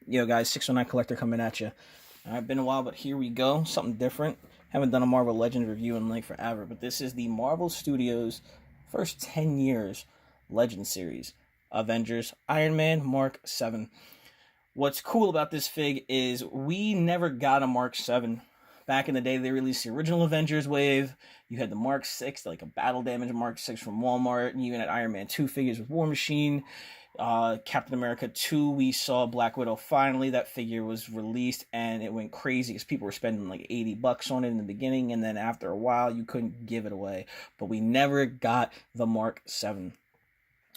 Yo guys, 619 Collector coming at you. Alright, been a while, but here we go. Something different. Haven't done a Marvel Legends review in like forever, but this is the Marvel Studios first 10 years Legend series. Avengers Iron Man Mark 7. What's cool about this fig is we never got a Mark 7. Back in the day, they released the original Avengers wave. You had the Mark 6, like a battle damage Mark 6 from Walmart. And you even had Iron Man 2 figures with War Machine. Captain America 2, we saw Black Widow finally. That figure was released and it went crazy because people were spending like $80 on it in the beginning, and then after a while you couldn't give it away. But we never got the Mark 7.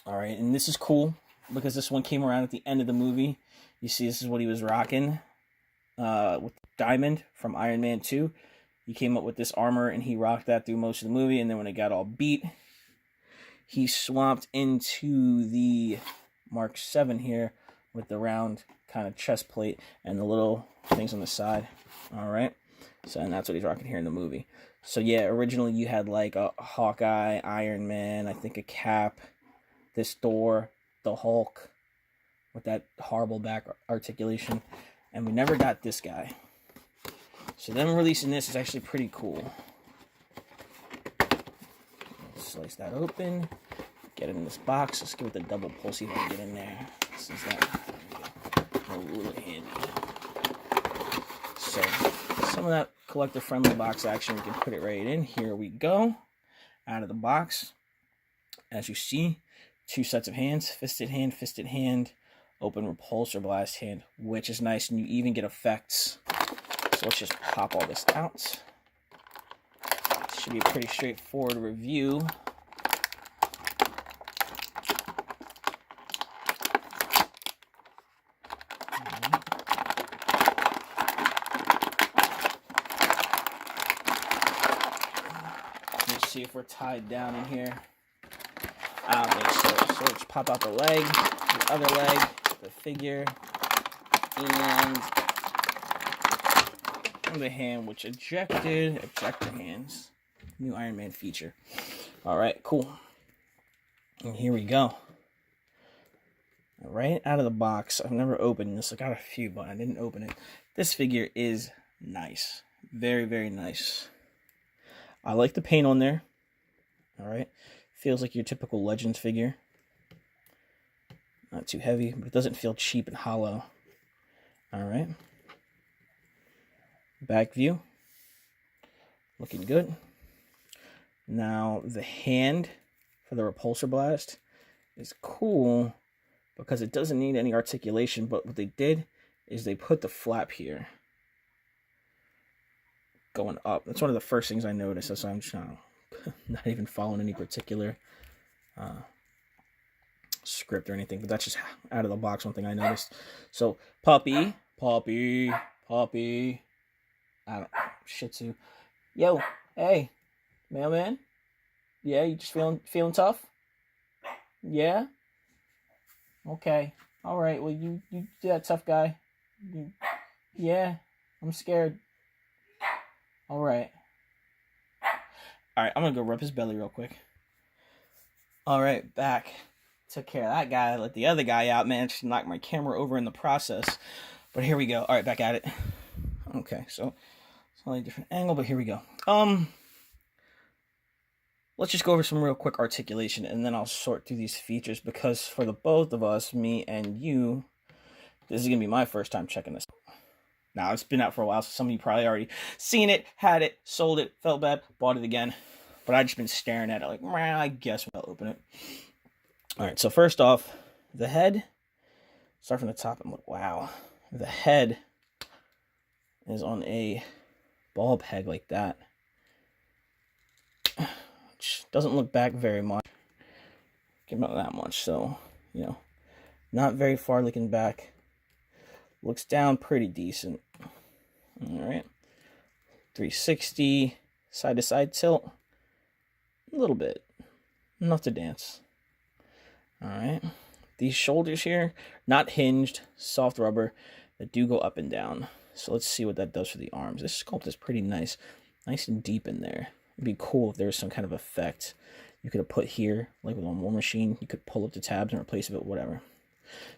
Alright, and this is cool because this one came around at the end of the movie. You see, this is what he was rocking with Diamond from Iron Man 2. He came up with this armor and he rocked that through most of the movie, and then when it got all beat, he swapped into the Mark 7 here with the round kind of chest plate and the little things on the side. Alright, so and that's what he's rocking here in the movie. So yeah, originally you had like a Hawkeye, Iron Man, I think a Cap, this Thor, the Hulk with that horrible back articulation, and we never got this guy. So them releasing this is actually pretty cool. Slice that open, get it in this box. Let's give it the double pull, see if I can get in there. This is that. Really handy. So some of that collector friendly box action, we can put it right in. Here we go. Out of the box. As you see, 2 sets of hands, fisted hand, open repulsor blast hand, which is nice, and you even get effects. So let's just pop all this out. Should be a pretty straightforward review. Let's see if we're tied down in here. I don't think so. So let's pop out the leg, the other leg, the figure, and the hand, which ejector hands. New Iron Man feature. Alright, cool. And here we go. Right out of the box. I've never opened this. I got a few, but I didn't open it. This figure is nice. Very, very nice. I like the paint on there. Alright. Feels like your typical Legends figure. Not too heavy, but it doesn't feel cheap and hollow. Alright. Back view. Looking good. Now, the hand for the repulsor blast is cool because it doesn't need any articulation, but what they did is they put the flap here going up. That's one of the first things I noticed. That's why I'm just not even following any particular script or anything, but that's just out of the box one thing I noticed. So, puppy, I don't, Shih Tzu. Yo, hey, mailman. Yeah, you just feeling tough? Yeah. Okay. All right. Well, you that tough guy. Yeah, I'm scared. All right. All right. I'm gonna go rub his belly real quick. All right, back. Took care of that guy. Let the other guy out. Managed to knock my camera over in the process. But here we go. All right, back at it. Okay, so slightly different angle, but here we go. Let's just go over some real quick articulation, and then I'll sort through these features, because for the both of us, me and you, this is going to be my first time checking this. Now, it's been out for a while, so some of you probably already seen it, had it, sold it, felt bad, bought it again. But I've just been staring at it like, I guess I'll open it. All right, so first off, the head. Start from the top and look, wow. The head is on a ball peg like that. Which doesn't look back very much. Came out that much, so, you know, not very far looking back. Looks down pretty decent. Alright. 360, side to side tilt. A little bit. Enough to dance. Alright. These shoulders here, not hinged, soft rubber, that do go up and down. So let's see what that does for the arms. This sculpt is pretty nice. Nice and deep in there. It'd be cool if there was some kind of effect you could have put here, like with on War Machine. You could pull up the tabs and replace it with whatever.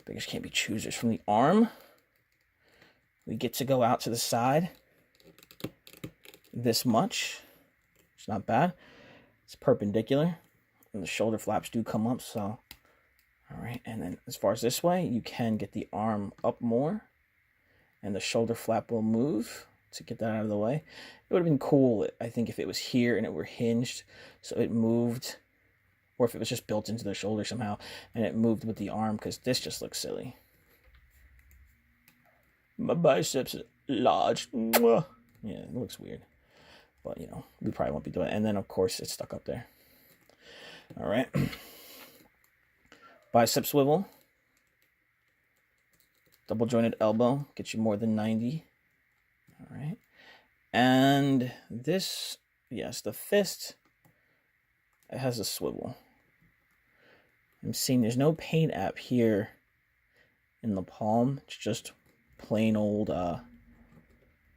Beggars can't be choosers. From the arm, We get to go out to the side this much. It's not bad. It's perpendicular, and the shoulder flaps do come up, so all right. And then as far as this way, you can get the arm up more, and the shoulder flap will move to get that out of the way. It would have been cool, I think, if it was here and it were hinged, so it moved, or if it was just built into the shoulder somehow, and it moved with the arm, because this just looks silly. My biceps are large. Mwah. Yeah, it looks weird. But, you know, we probably won't be doing it. And then, of course, it's stuck up there. All right. Bicep swivel. Double jointed elbow. Gets you more than 90. All right. And this, yes, the fist, it has a swivel. I'm seeing there's no paint app here in the palm. It's just plain old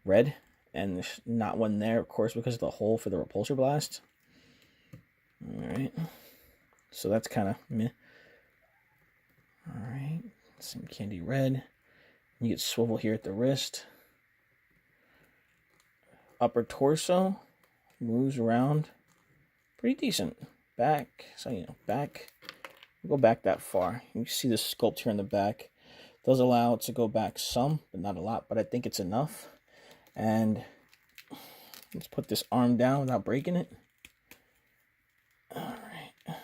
red. And there's not one there, of course, because of the hole for the repulsor blast. All right. So that's kind of meh. All right. Some candy red. You get swivel here at the wrist. Upper torso moves around pretty decent. Back, so you know, back. We'll go back that far. You can see the sculpt here in the back. It does allow it to go back some, but not a lot. But I think it's enough. And let's put this arm down without breaking it. All right.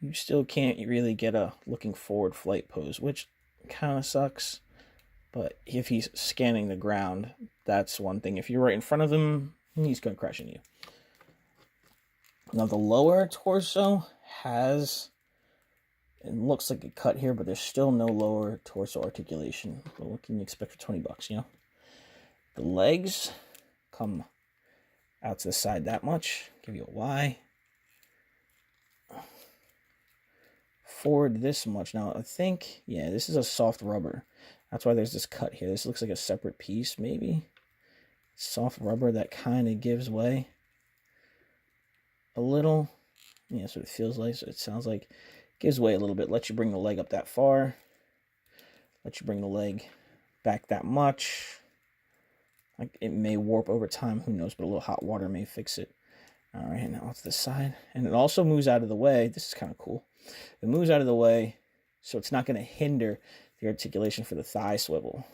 You still can't really get a looking forward flight pose, which kind of sucks. But if he's scanning the ground, that's one thing. If you're right in front of him, he's going to crash into you. Now the lower torso has... It looks like a cut here, but there's still no lower torso articulation. But what can you expect for 20 bucks, you know? The legs come out to the side that much. Give you a Y. Forward this much. Now, I think, yeah, this is a soft rubber. That's why there's this cut here. This looks like a separate piece, maybe. Soft rubber that kind of gives way a little. Yeah, that's what it feels like. So it sounds like gives way a little bit. Let you bring the leg up that far. Let you bring the leg back that much. Like it may warp over time. Who knows? But a little hot water may fix it. All right, now off to the side. And it also moves out of the way. This is kind of cool. It moves out of the way, so it's not going to hinder the articulation for the thigh swivel,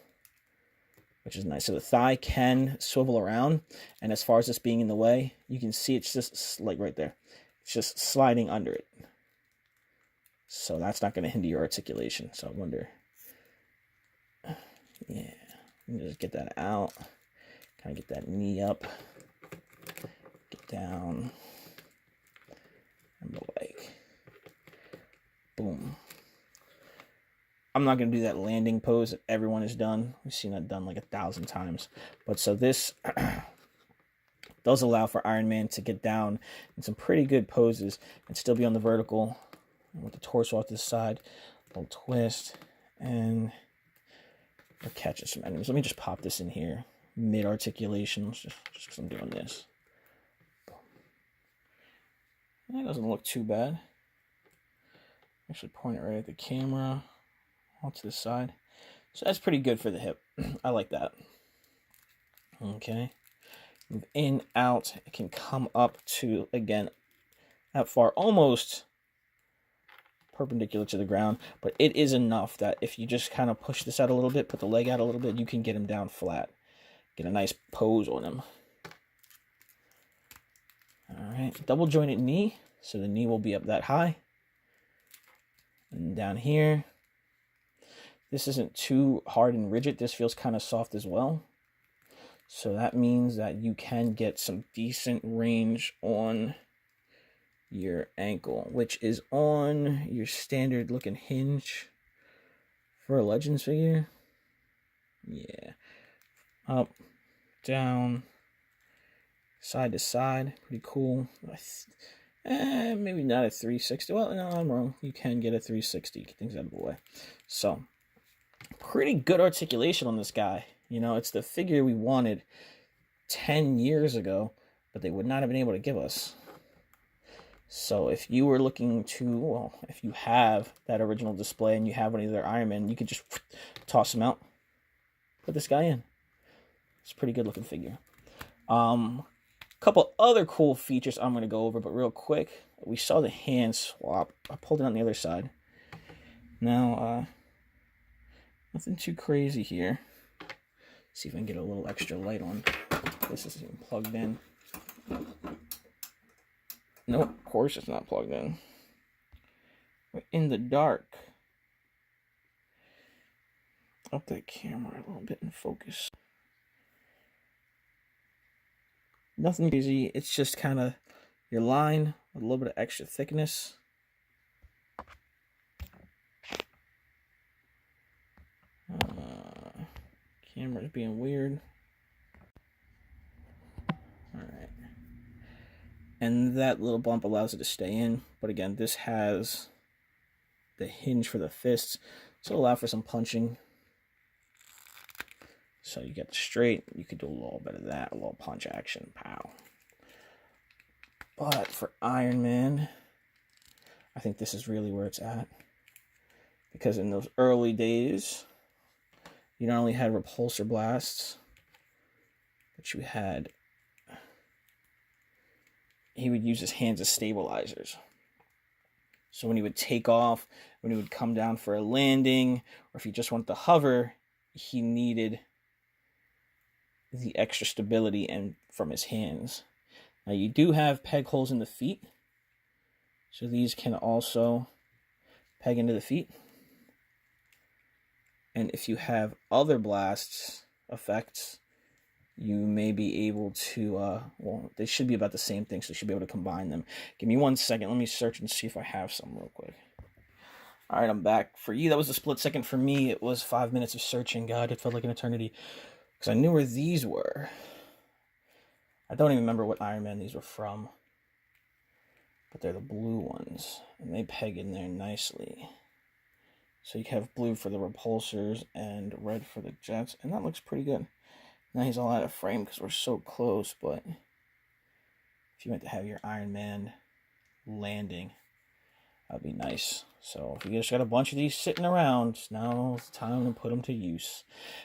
which is nice. So the thigh can swivel around. And as far as this being in the way, you can see it's just like right there. It's just sliding under it. So that's not going to hinder your articulation. So I wonder, yeah, just get that out. Kind of get that knee up. Get down. And the leg. Boom. I'm not going to do that landing pose that everyone has done. We've seen that done like 1,000 times. But so this does allow for Iron Man to get down in some pretty good poses and still be on the vertical. With the torso off to the side, a little twist, and we're catching some enemies. Let me just pop this in here, mid-articulation, just because I'm doing this. That doesn't look too bad. Actually point it right at the camera, all to the side. So that's pretty good for the hip. I like that. Okay. Move in, out. It can come up to, again, that far, almost perpendicular to the ground, but it is enough that if you just kind of push this out a little bit, put the leg out a little bit, you can get him down flat. Get a nice pose on him. All right, double jointed knee, so the knee will be up that high. And down here, this isn't too hard and rigid. This feels kind of soft as well. So that means that you can get some decent range on your ankle, which is on your standard looking hinge for a Legends figure. Yeah. Up, down, side to side. Pretty cool. Maybe not a 360. Well, no, I'm wrong. You can get a 360. Get things out of the way. So, pretty good articulation on this guy. You know, it's the figure we wanted 10 years ago, but they would not have been able to give us. So if you were looking to, well, if you have that original display and you have one of their Iron Man, you could just toss them out, put this guy in. It's a pretty good looking figure. Couple other cool features I'm going to go over, but real quick, we saw the hand swap. I pulled it on the other side. Now, nothing too crazy here. See if I can get a little extra light on. This isn't even plugged in. Nope, of course it's not plugged in. We're in the dark. Up that camera a little bit in focus. Nothing crazy. It's just kind of your line with a little bit of extra thickness. Camera's being weird. Alright. And that little bump allows it to stay in. But again, this has the hinge for the fists. So it'll allow for some punching. So you get the straight. You could do a little bit of that. A little punch action. Pow. But for Iron Man, I think this is really where it's at. Because in those early days, you not only had repulsor blasts, but you had... he would use his hands as stabilizers. So when he would take off, when he would come down for a landing, or if he just wanted to hover, he needed the extra stability and from his hands. Now you do have peg holes in the feet, so these can also peg into the feet. And if you have other blasts effects, you may be able to, well, they should be about the same thing, so you should be able to combine them. Give me 1 second. Let me search and see if I have some real quick. All right, I'm back. For you, that was a split second. For me, it was 5 minutes of searching. God, it felt like an eternity. Because I knew where these were. I don't even remember what Iron Man these were from. But they're the blue ones. And they peg in there nicely. So you have blue for the repulsors and red for the jets. And that looks pretty good. Now he's all out of frame because we're so close, but if you went to have your Iron Man landing, that'd be nice. So if you just got a bunch of these sitting around, now it's time to put them to use.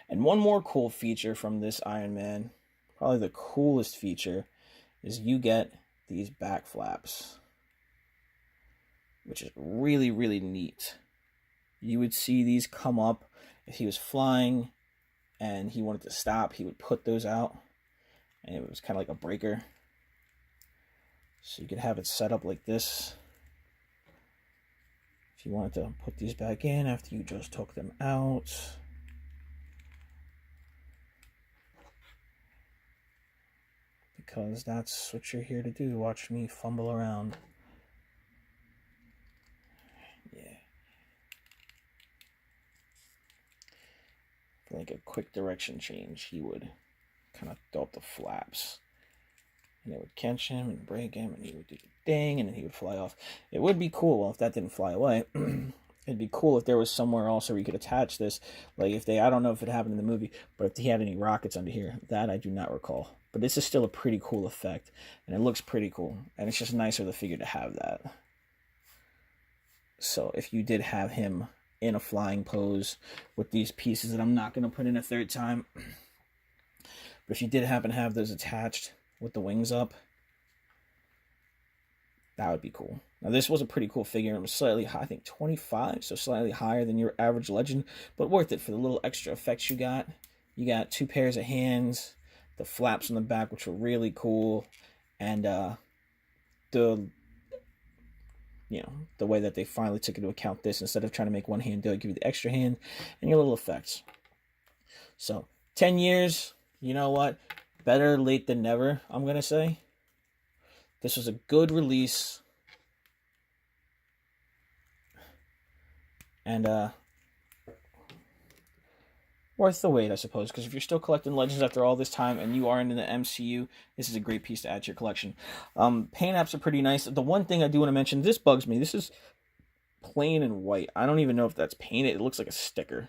And one more cool feature from this Iron Man, probably the coolest feature, is you get these back flaps, which is really, really neat. You would see these come up if he was flying and he wanted to stop, he would put those out, and it was kind of like a breaker. So you could have it set up like this. If you wanted to put these back in after you just took them out. Because that's what you're here to do, watch me fumble around. Like a quick direction change, he would kind of throw up the flaps, and it would catch him and break him, and he would do the ding, and then he would fly off. It would be cool. Well, if that didn't fly away, it'd be cool if there was somewhere else where you could attach this. Like if they, I don't know if it happened in the movie, but if he had any rockets under here, that I do not recall. But this is still a pretty cool effect, and it looks pretty cool, and it's just nicer of the figure to have that. So if you did have him in a flying pose with these pieces that I'm not going to put in a third time, but if you did happen to have those attached with the wings up, that would be cool. Now this was a pretty cool figure. It was slightly high, I think 25, so slightly higher than your average Legend, but worth it for the little extra effects you got. You got 2 pairs of hands, the flaps on the back, which were really cool, and the the way that they finally took into account this, instead of trying to make one hand do it, give you the extra hand and your little effects. So 10 years, you know what? Better late than never, I'm going to say. This was a good release. And worth the wait, I suppose, because if you're still collecting Legends after all this time and you are into the MCU, this is a great piece to add to your collection. Paint apps are pretty nice. The one thing I do want to mention, this bugs me. This is plain and white. I don't even know if that's painted. It looks like a sticker.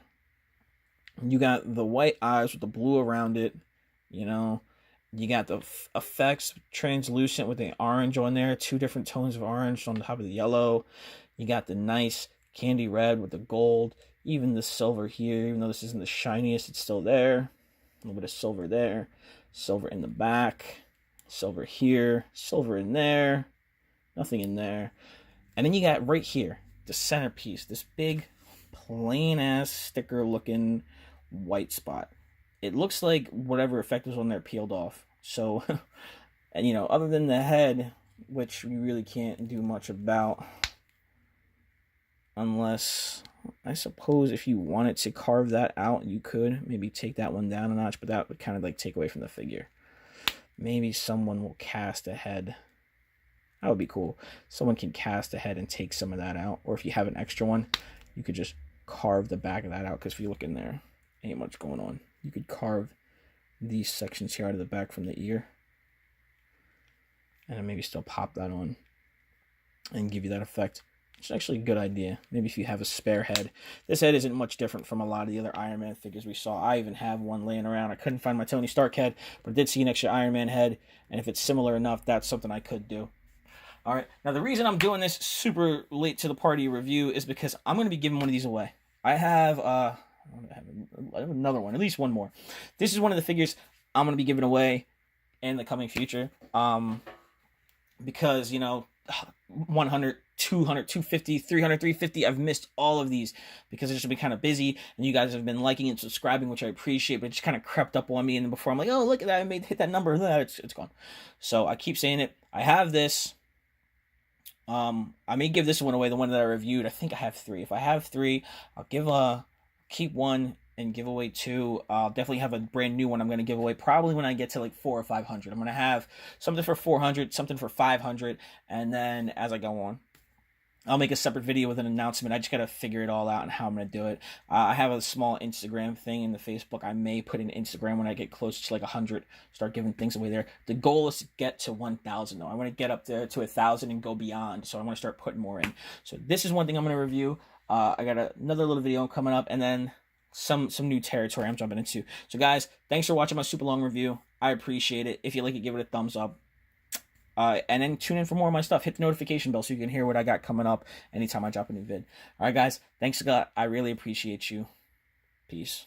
You got the white eyes with the blue around it, You got the effects translucent with the orange on there, 2 different tones of orange on top of the yellow. You got the nice candy red with the gold, even the silver here, even though this isn't the shiniest, it's still there. A little bit of silver there, silver in the back, silver here, silver in there, nothing in there. And then you got right here, the centerpiece, this big plain ass sticker looking white spot. It looks like whatever effect was on there peeled off. So, and other than the head, which we really can't do much about, unless, I suppose, if you wanted to carve that out, you could maybe take that one down a notch, but that would kind of like take away from the figure. Maybe someone will cast a head. That would be cool. Someone can cast a head and take some of that out, or if you have an extra one, you could just carve the back of that out, because if you look in there, ain't much going on. You could carve these sections here out of the back from the ear, and then maybe still pop that on and give you that effect. It's actually a good idea. Maybe if you have a spare head. This head isn't much different from a lot of the other Iron Man figures we saw. I even have one laying around. I couldn't find my Tony Stark head, but I did see an extra Iron Man head, and if it's similar enough, that's something I could do. All right, now the reason I'm doing this super late to the party review is because I'm going to be giving one of these away. I have another one, at least one more. This is one of the figures I'm going to be giving away in the coming future. Because, 100, 200, 250, 300, 350, I've missed all of these because I've just been kind of busy, and you guys have been liking and subscribing, which I appreciate, but it just kind of crept up on me, and then before I'm like, oh, look at that, I hit that number, it's gone. So I keep saying it. I have this. I may give this one away, the one that I reviewed. I think I have 3. If I have 3, I'll keep 1 and give away 2. I'll definitely have a brand new one I'm going to give away probably when I get to like 400 or 500. I'm going to have something for 400, something for 500, and then as I go on, I'll make a separate video with an announcement. I just got to figure it all out and how I'm going to do it. I have a small Instagram thing in the Facebook. I may put in Instagram when I get close to like 100, start giving things away there. The goal is to get to 1,000 though. I want to get up there to 1,000 and go beyond. So I want to start putting more in. So this is one thing I'm going to review. I got another little video coming up, and then some new territory I'm jumping into. So guys, thanks for watching my super long review. I appreciate it. If you like it, give it a thumbs up. And then tune in for more of my stuff. Hit the notification bell so you can hear what I got coming up anytime I drop a new vid. All right, guys. Thanks a lot. I really appreciate you. Peace.